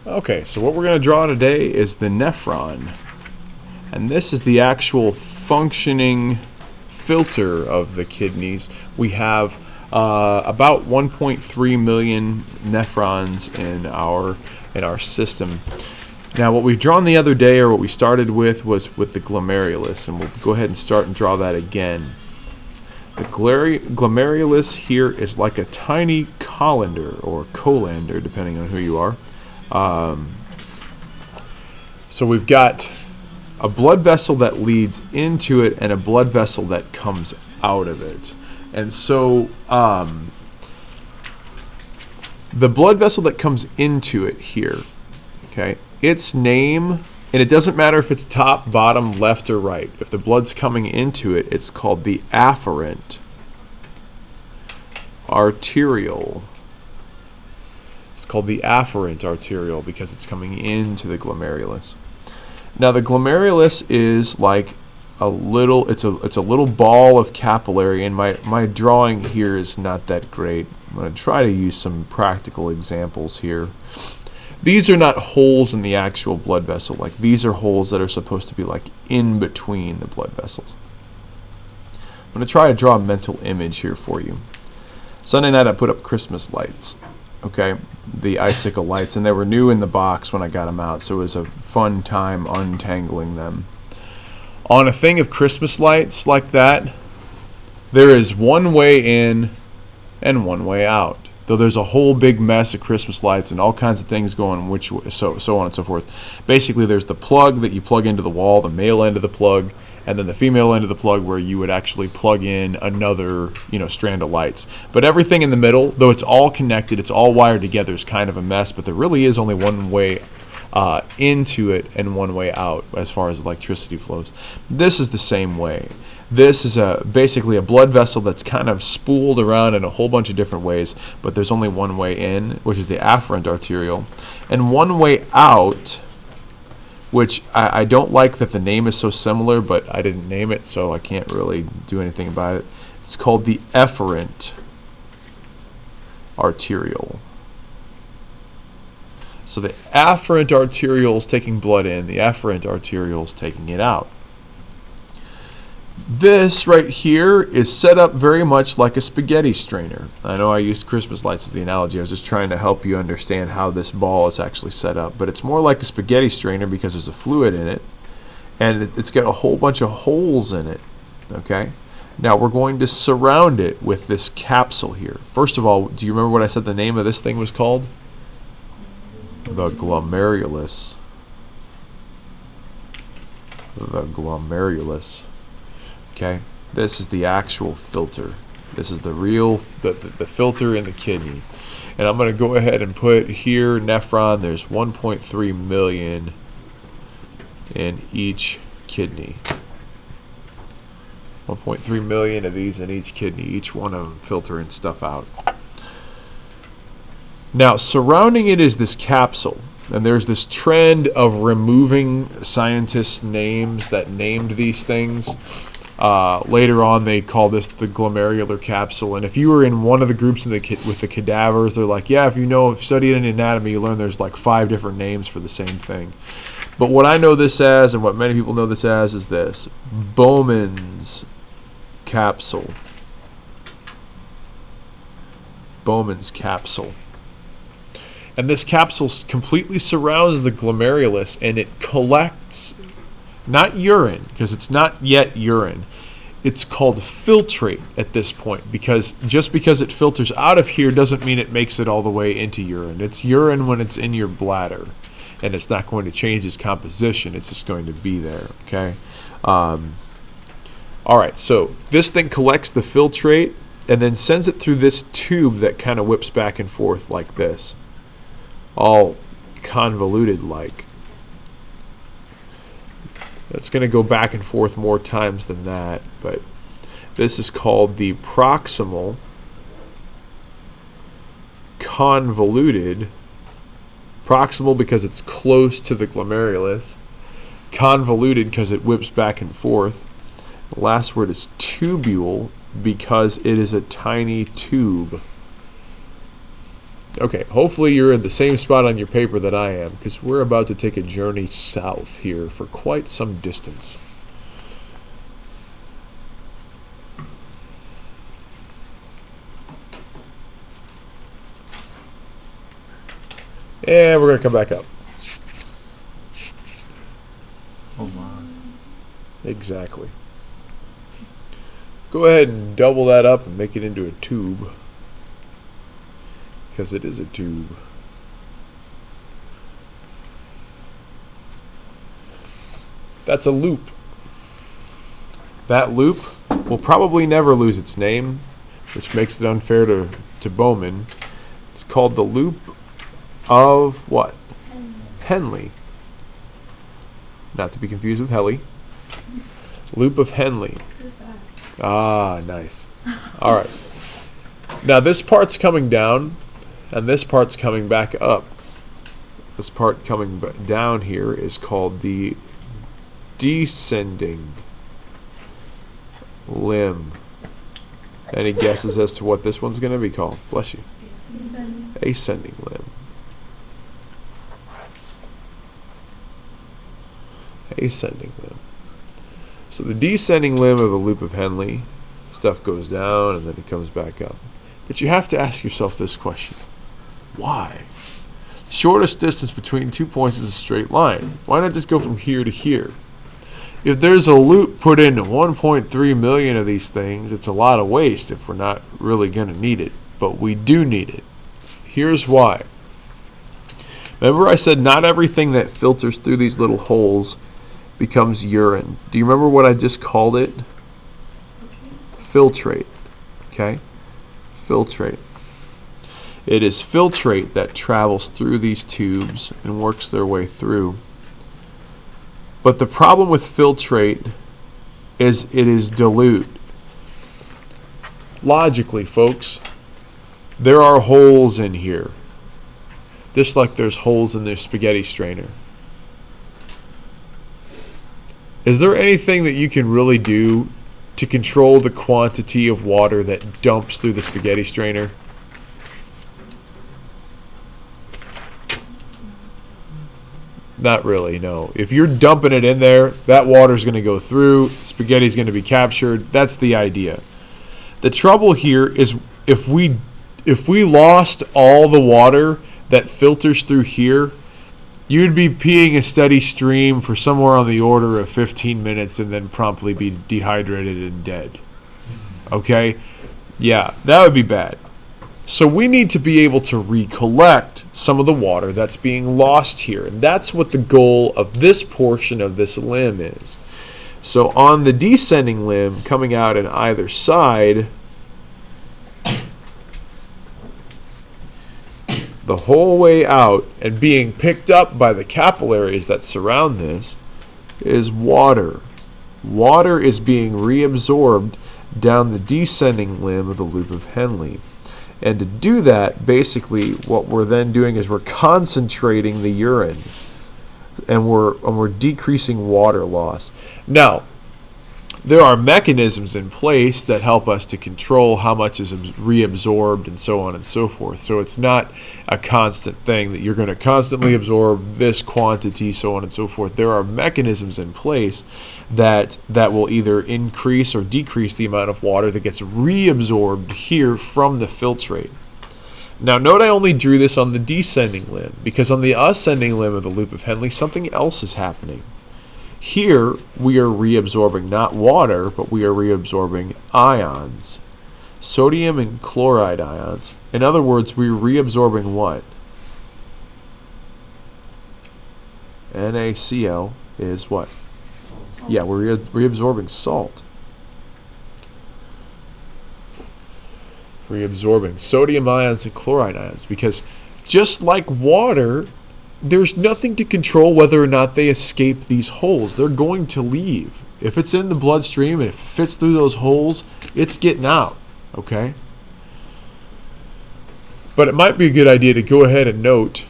Okay, so what we're going to draw today is the nephron. And this is the actual functioning filter of the kidneys. We have about 1.3 million nephrons in our system. Now, what we've drawn the other day, or what we started with, was with the glomerulus, and we'll go ahead and start and draw that again. The glomerulus here is like a tiny colander, or colander, depending on who you are. So we've got a blood vessel that leads into it and a blood vessel that comes out of it. And so the blood vessel that comes into it here, okay, its name, and it doesn't matter if it's top, bottom, left, or right. If the blood's coming into it, it's called the afferent arteriole. It's called the afferent arteriole because it's coming into the glomerulus. Now the glomerulus is like a little, it's a little ball of capillary, and my drawing here is not that great. I'm going to try to use some practical examples here. These are not holes in the actual blood vessel. Like, these are holes that are supposed to be like in between the blood vessels. I'm going to try to draw a mental image here for you. Sunday night I put up Christmas lights, okay, the icicle lights, and they were new in the box when I got them out, so it was a fun time untangling them. On a thing of Christmas lights like that, there is one way in and one way out. Though there's a whole big mess of Christmas lights and all kinds of things going which way, so on and so forth. Basically, there's the plug that you plug into the wall, the male end of the plug, and then the female end of the plug where you would actually plug in another, strand of lights. But everything in the middle, though it's all connected, it's all wired together, is kind of a mess, but there really is only one way into it and one way out as far as electricity flows. This is the same way. This is basically a blood vessel that's kind of spooled around in a whole bunch of different ways, but there's only one way in, which is the afferent arteriole, and one way out, which I don't like that the name is so similar, but I didn't name it, so I can't really do anything about it. It's called the efferent arteriole. So the afferent arteriole is taking blood in, the efferent arteriole is taking it out. This right here is set up very much like a spaghetti strainer. I know I used Christmas lights as the analogy. I was just trying to help you understand how this ball is actually set up. But it's more like a spaghetti strainer because there's a fluid in it, and it's got a whole bunch of holes in it. Okay? Now we're going to surround it with this capsule here. First of all, do you remember what I said the name of this thing was called? The glomerulus. The glomerulus. Okay, this is the actual filter. This is the real, the filter in the kidney. And I'm going to go ahead and put here nephron. There's 1.3 million in each kidney. 1.3 million of these in each kidney, each one of them filtering stuff out. Now, surrounding it is this capsule. And there's this trend of removing scientists' names that named these things. Later on, they call this the glomerular capsule. And if you were in one of the groups with the cadavers, they're like, yeah, if you study it in anatomy, you learn there's like 5 different names for the same thing. But what I know this as, and what many people know this as, is this: Bowman's capsule. Bowman's capsule. And this capsule completely surrounds the glomerulus, and it collects, not urine, because it's not yet urine. It's called filtrate at this point, because just because it filters out of here doesn't mean it makes it all the way into urine. It's urine when it's in your bladder, and it's not going to change its composition. It's just going to be there, okay? All right, so this thing collects the filtrate and then sends it through this tube that kind of whips back and forth like this, all convoluted like. It's going to go back and forth more times than that, but this is called the proximal convoluted. Proximal because it's close to the glomerulus. Convoluted because it whips back and forth. The last word is tubule because it is a tiny tube. Okay, hopefully you're in the same spot on your paper that I am, because we're about to take a journey south here for quite some distance. And we're going to come back up. Oh my. Exactly. Go ahead and double that up and make it into a tube, because it is a tube. That's a loop. That loop will probably never lose its name, which makes it unfair to Bowman. It's called the loop of what? Henle. Not to be confused with Helly. Loop of Henle. Ah, nice. All right. Now this part's coming down, and this part's coming back up. This part coming down here is called the descending limb. Any guesses as to what this one's going to be called? Bless you. Ascending limb. Ascending limb. So the descending limb of the loop of Henle, stuff goes down and then it comes back up. But you have to ask yourself this question. Why? Shortest distance between 2 points is a straight line. Why not just go from here to here? If there's a loop put into 1.3 million of these things, it's a lot of waste if we're not really going to need it. But we do need it. Here's why. Remember I said not everything that filters through these little holes becomes urine. Do you remember what I just called it? Filtrate. Okay? Filtrate. It is filtrate that travels through these tubes and works their way through. But the problem with filtrate is it is dilute. Logically, folks, there are holes in here. Just like there's holes in their spaghetti strainer. Is there anything that you can really do to control the quantity of water that dumps through the spaghetti strainer? Not really, no. If you're dumping it in there, that water's going to go through, spaghetti's going to be captured. That's the idea. The trouble here is if we lost all the water that filters through here, you'd be peeing a steady stream for somewhere on the order of 15 minutes and then promptly be dehydrated and dead. Okay? Yeah, that would be bad. So we need to be able to recollect some of the water that's being lost here. And that's what the goal of this portion of this limb is. So on the descending limb, coming out on either side, the whole way out and being picked up by the capillaries that surround this is water. Water is being reabsorbed down the descending limb of the loop of Henle. And to do that, basically what we're then doing is we're concentrating the urine and we're decreasing water loss. Now, there are mechanisms in place that help us to control how much is reabsorbed and so on and so forth. So it's not a constant thing that you're going to constantly absorb this quantity, so on and so forth. There are mechanisms in place that will either increase or decrease the amount of water that gets reabsorbed here from the filtrate. Now note I only drew this on the descending limb because on the ascending limb of the loop of Henle, something else is happening. Here, we are reabsorbing not water, but we are reabsorbing ions. Sodium and chloride ions. In other words, we're reabsorbing what? NaCl is what? Yeah, we're reabsorbing salt. Reabsorbing sodium ions and chloride ions. Because just like water, there's nothing to control whether or not they escape these holes. They're going to leave. If it's in the bloodstream and if it fits through those holes, it's getting out. Okay? But it might be a good idea to go ahead and note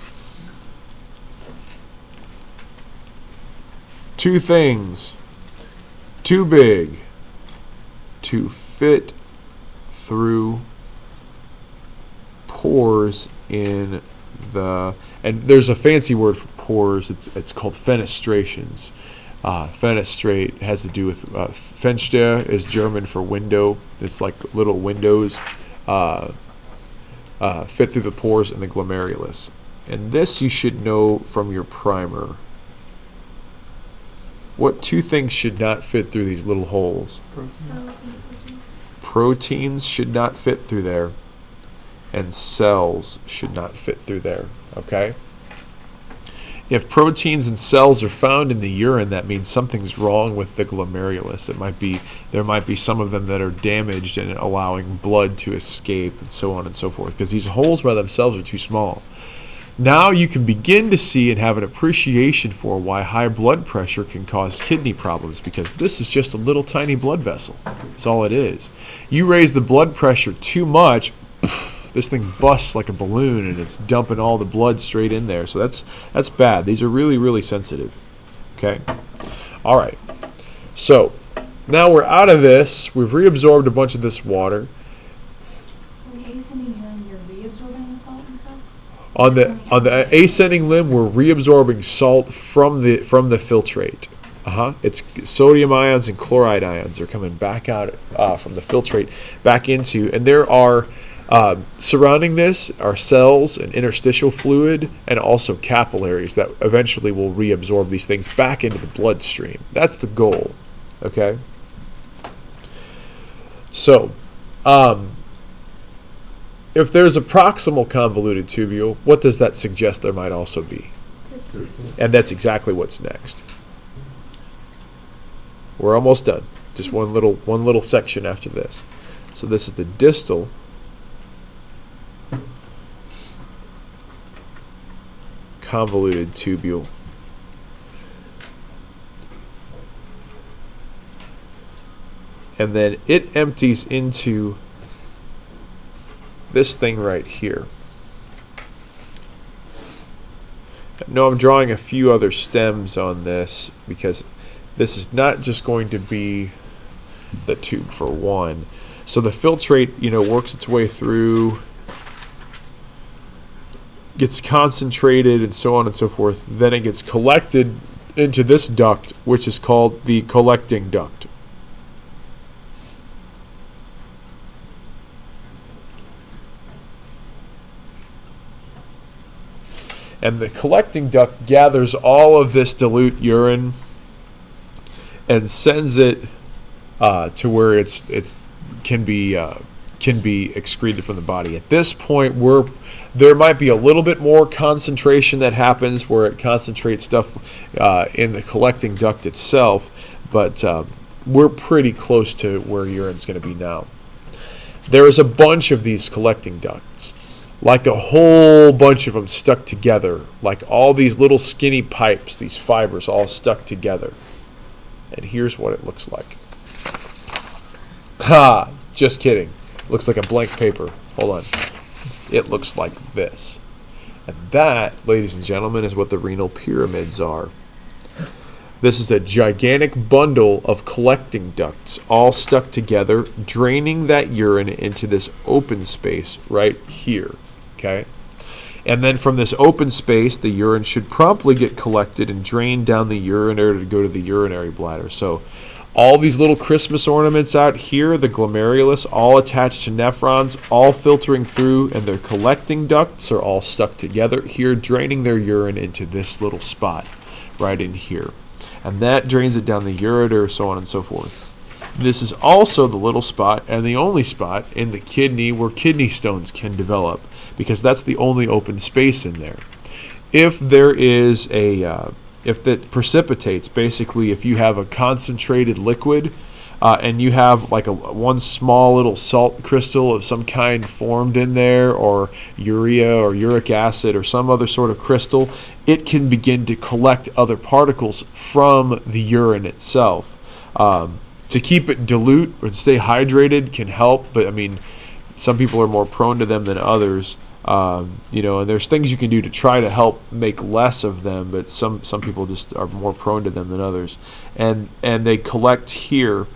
two things too big to fit through pores in the, and there's a fancy word for pores. It's called fenestrations. Fenestrate has to do with Fenster is German for window. It's like little windows fit through the pores in the glomerulus. And this you should know from your primer. What two things should not fit through these little holes? Proteins should not fit through there, and cells should not fit through there. Okay? If proteins and cells are found in the urine, that means something's wrong with the glomerulus. There might be some of them that are damaged and allowing blood to escape, and so on and so forth, because these holes by themselves are too small. Now you can begin to see and have an appreciation for why high blood pressure can cause kidney problems, because this is just a little tiny blood vessel. That's all it is. You raise the blood pressure too much, this thing busts like a balloon and it's dumping all the blood straight in there. So that's bad. These are really, really sensitive. Okay? All right. So now we're out of this. We've reabsorbed a bunch of this water. So the ascending limb, you're reabsorbing the salt and stuff? On the ascending limb, we're reabsorbing salt from the filtrate. It's sodium ions and chloride ions are coming back out from the filtrate back into, and there are surrounding this are cells and interstitial fluid and also capillaries that eventually will reabsorb these things back into the bloodstream. That's the goal. Okay? So, if there's a proximal convoluted tubule, what does that suggest there might also be? And that's exactly what's next. We're almost done. Just one little section after this. So this is the distal convoluted tubule. And then it empties into this thing right here. No, I'm drawing a few other stems on this because this is not just going to be the tube for one. So the filtrate, works its way through, gets concentrated, and so on and so forth. Then it gets collected into this duct, which is called the collecting duct. And the collecting duct gathers all of this dilute urine and sends it to where it can be excreted from the body. At this point, there might be a little bit more concentration that happens where it concentrates stuff in the collecting duct itself, but we're pretty close to where urine's going to be now. There is a bunch of these collecting ducts, like a whole bunch of them stuck together, like all these little skinny pipes, these fibers all stuck together. And here's what it looks like. Ha! Just kidding. Looks like a blank paper. Hold on. It looks like this. And that, ladies and gentlemen, is what the renal pyramids are. This is a gigantic bundle of collecting ducts all stuck together, draining that urine into this open space right here. Okay? And then from this open space, the urine should promptly get collected and drained down the ureter to go to the urinary bladder. So all these little Christmas ornaments out here, the glomerulus, all attached to nephrons, all filtering through, and their collecting ducts are all stuck together here, draining their urine into this little spot right in here. And that drains it down the ureter, so on and so forth. This is also the little spot and the only spot in the kidney where kidney stones can develop, because that's the only open space in there. If there is if that precipitates, basically if you have a concentrated liquid and you have like one small little salt crystal of some kind formed in there, or urea or uric acid or some other sort of crystal, it can begin to collect other particles from the urine itself. To keep it dilute or to stay hydrated can help, but I mean, some people are more prone to them than others. And there's things you can do to try to help make less of them, but some people just are more prone to them than others. And they collect here.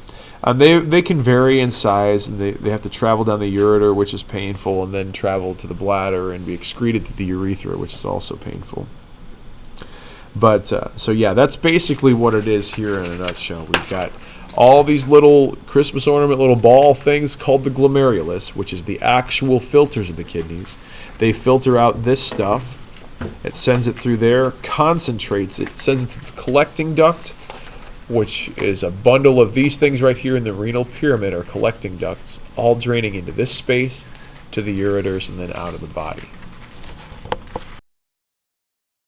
They can vary in size, and they have to travel down the ureter, which is painful, and then travel to the bladder and be excreted to the urethra, which is also painful. But so yeah, that's basically what it is here in a nutshell. We've got all these little Christmas ornament, little ball things called the glomerulus, which is the actual filters of the kidneys. They filter out this stuff. It sends it through there, concentrates it, sends it to the collecting duct, which is a bundle of these things right here in the renal pyramid, are collecting ducts, all draining into this space to the ureters and then out of the body.